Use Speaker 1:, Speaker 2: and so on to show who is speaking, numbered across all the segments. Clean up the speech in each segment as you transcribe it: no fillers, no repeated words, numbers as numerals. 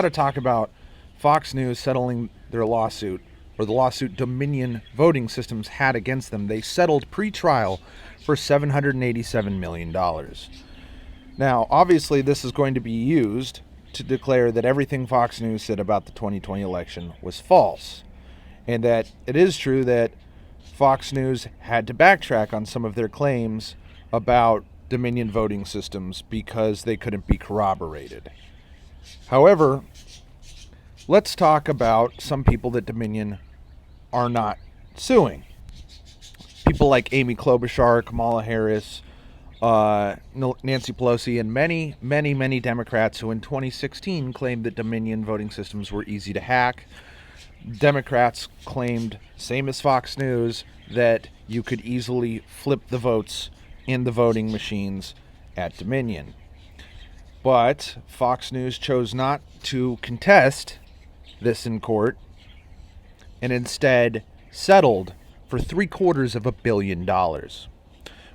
Speaker 1: got to talk about Fox News settling their lawsuit, or the lawsuit Dominion Voting Systems had against them. They settled pre-trial for $787 million. Now, obviously, this is going to be used to declare that everything Fox News said about the 2020 election was false, and that it is true that Fox News had to backtrack on some of their claims about Dominion voting systems because they couldn't be corroborated. However, let's talk about some people that Dominion are not suing. People like Amy Klobuchar, Kamala Harris, Nancy Pelosi, and many Democrats who in 2016 claimed that Dominion voting systems were easy to hack. Democrats claimed, same as Fox News, that you could easily flip the votes in the voting machines at Dominion. But Fox News chose not to contest this in court and instead settled for $750 million,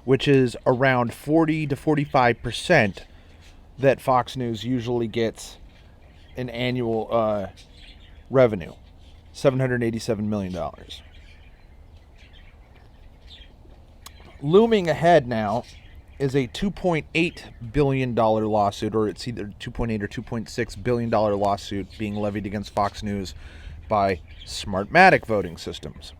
Speaker 1: which is around 40 to 45% that Fox News usually gets in annual revenue. $787 million. Looming ahead now is a $2.8 billion lawsuit, or it's either $2.8 or $2.6 billion lawsuit being levied against Fox News by Smartmatic Voting Systems.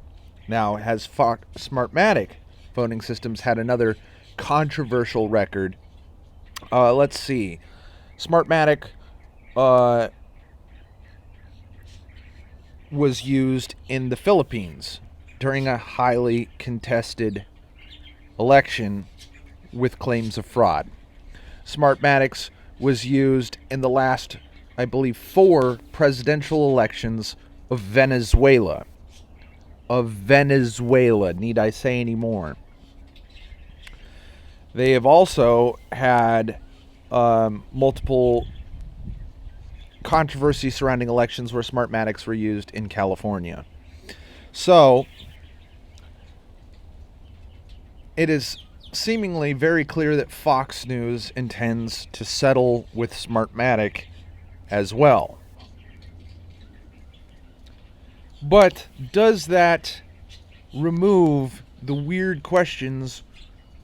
Speaker 1: Now, has Smartmatic Voting Systems had another controversial record? Let's see. Smartmatic was used in the Philippines during a highly contested election with claims of fraud. Smartmatics was used in the last, I believe, 4 presidential elections of Venezuela. Need I say any more? They have also had multiple controversy surrounding elections where Smartmatics were used in California. So, it is seemingly very clear that Fox News intends to settle with Smartmatic as well. But does that remove the weird questions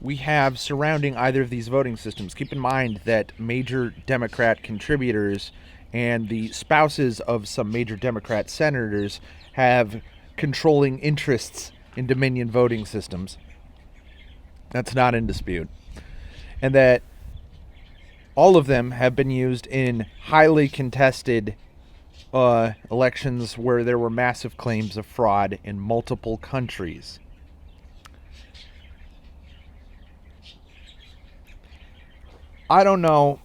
Speaker 1: we have surrounding either of these voting systems? Keep in mind that major Democrat contributors and the spouses of some major Democrat senators have controlling interests in Dominion voting systems. That's not in dispute. And that all of them have been used in highly contested elections where there were massive claims of fraud in multiple countries. I don't know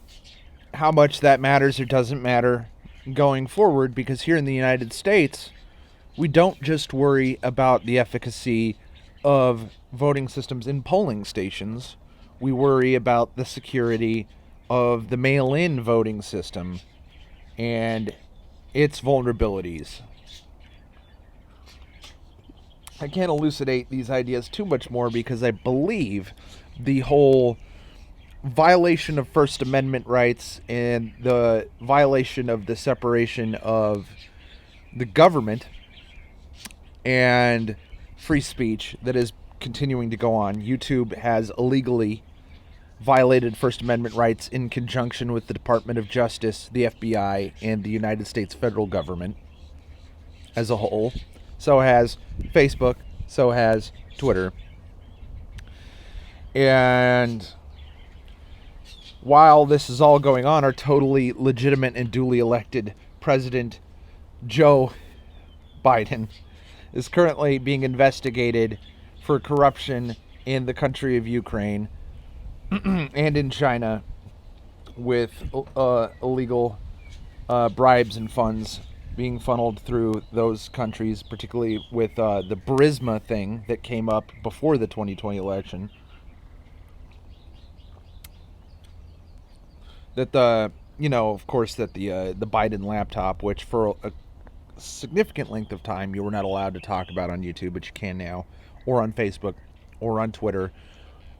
Speaker 1: how much that matters or doesn't matter going forward, because here in the United States, we don't just worry about the efficacy of voting systems in polling stations. We worry about the security of the mail-in voting system and its vulnerabilities. I can't elucidate these ideas too much more because I believe the whole violation of First Amendment rights and the violation of the separation of the government and free speech that is continuing to go on. YouTube has illegally violated First Amendment rights in conjunction with the Department of Justice, the FBI, and the United States federal government as a whole. So has Facebook, so has Twitter. And while this is all going on, our totally legitimate and duly elected President Joe Biden is currently being investigated for corruption in the country of Ukraine and in China with illegal bribes and funds being funneled through those countries, particularly with the Burisma thing that came up before the 2020 election. That of course, that the Biden laptop, which for a significant length of time you were not allowed to talk about on YouTube, but you can now, or on Facebook, or on Twitter,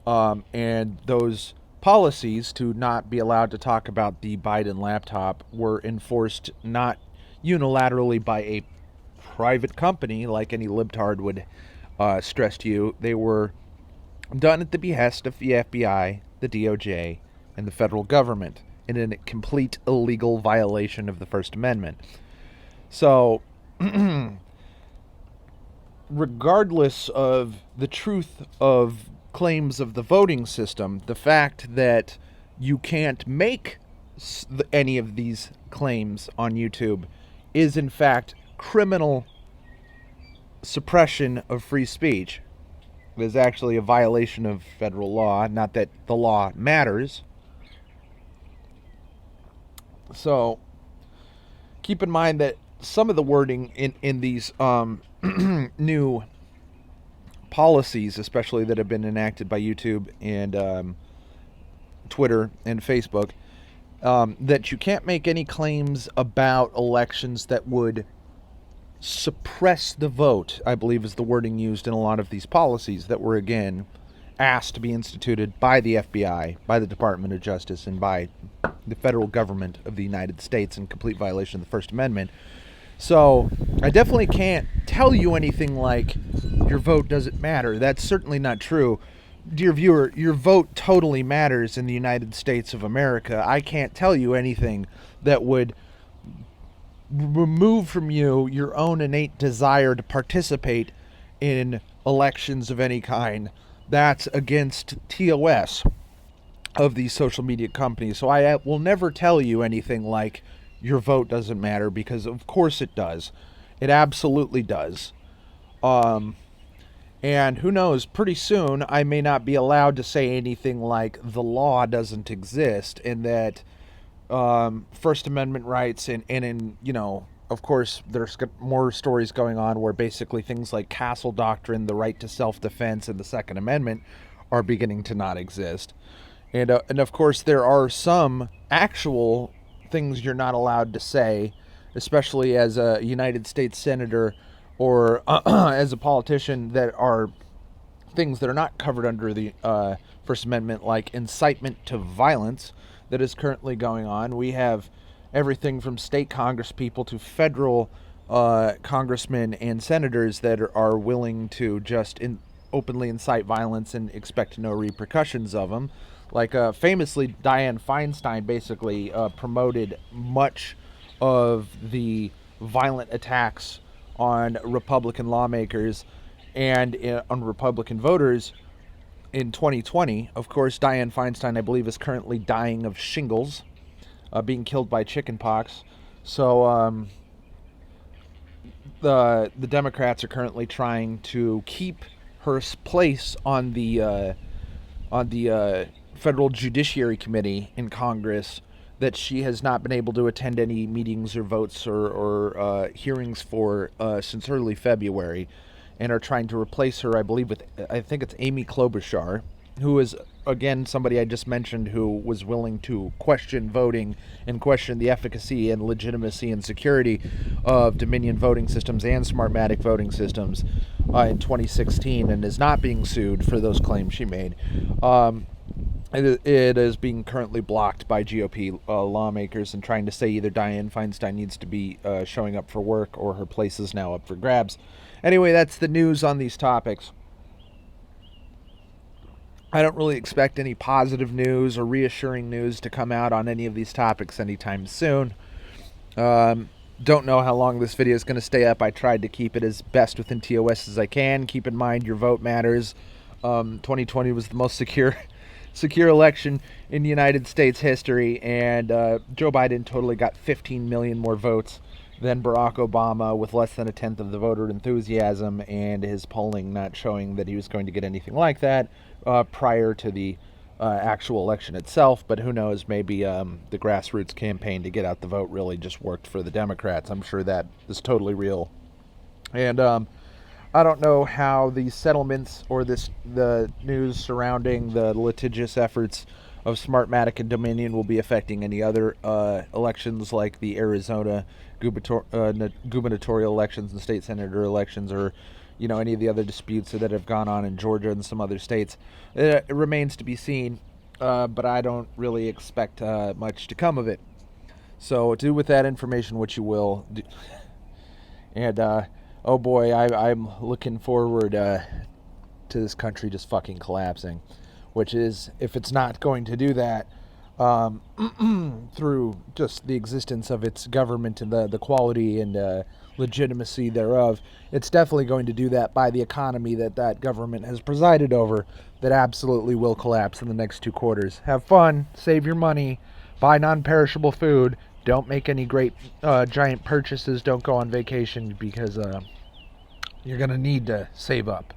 Speaker 1: and those policies to not be allowed to talk about the Biden laptop were enforced not unilaterally by a private company like any libtard would stress to you. They were done at the behest of the FBI, the DOJ, and the federal government in a complete illegal violation of the First Amendment. So, regardless of the truth of claims of the voting system, the fact that you can't make any of these claims on YouTube is in fact criminal suppression of free speech. It is actually a violation of federal law, not that the law matters. So keep in mind that some of the wording in these new policies, especially that have been enacted by YouTube and Twitter and Facebook, that you can't make any claims about elections that would suppress the vote, I believe is the wording used in a lot of these policies that were, again, asked to be instituted by the FBI, by the Department of Justice, and by the federal government of the United States in complete violation of the First Amendment. So I definitely can't tell you anything like your vote doesn't matter. That's certainly not true. Dear viewer, your vote totally matters in the United States of America. I can't tell you anything that would remove from you your own innate desire to participate in elections of any kind. That's against TOS of these social media companies. So I will never tell you anything like your vote doesn't matter, because of course it does. It absolutely does. And who knows, pretty soon I may not be allowed to say anything like the law doesn't exist, and that First Amendment rights and of course there's more stories going on where basically things like Castle Doctrine, the right to self-defense, and the Second Amendment are beginning to not exist. And of course there are some actual things you're not allowed to say, especially as a United States senator or as a politician, that are things that are not covered under the First Amendment, like incitement to violence that is currently going on. We have everything from state congresspeople to federal congressmen and senators that are willing to just openly incite violence and expect no repercussions of them. Like famously, Dianne Feinstein basically promoted much of the violent attacks on Republican lawmakers and on Republican voters in 2020. Of course, Dianne Feinstein, I believe, is currently dying of shingles, being killed by chickenpox. So the Democrats are currently trying to keep her place on the Federal Judiciary Committee in Congress that she has not been able to attend any meetings or votes or hearings for since early February, and are trying to replace her, I believe, with, I think it's Amy Klobuchar, who is, again, somebody I just mentioned who was willing to question voting and question the efficacy and legitimacy and security of Dominion voting systems and Smartmatic voting systems in 2016, and is not being sued for those claims she made. It is being currently blocked by GOP lawmakers and trying to say either Dianne Feinstein needs to be showing up for work or her place is now up for grabs. Anyway, that's the news on these topics. I don't really expect any positive news or reassuring news to come out on any of these topics anytime soon. Don't know how long this video is going to stay up. I tried to keep it as best within TOS as I can. Keep in mind, your vote matters. 2020 was the most secure election in United States history, and Joe Biden totally got 15 million more votes than Barack Obama, with less than a tenth of the voter enthusiasm, and his polling not showing that he was going to get anything like that prior to the actual election itself. But who knows, maybe the grassroots campaign to get out the vote really just worked for the Democrats. I'm sure that is totally real. And I don't know how these settlements or the news surrounding the litigious efforts of Smartmatic and Dominion will be affecting any other elections, like the Arizona gubernatorial elections and state senator elections, or any of the other disputes that have gone on in Georgia and some other states. It remains to be seen. but I don't really expect much to come of it. So do with that information what you will. And oh boy, I'm looking forward to this country just fucking collapsing. Which is, if it's not going to do that through just the existence of its government and the quality and legitimacy thereof, it's definitely going to do that by the economy that government has presided over, that absolutely will collapse in the next 2 quarters. Have fun, save your money, buy non-perishable food, don't make any great giant purchases, don't go on vacation, because you're going to need to save up.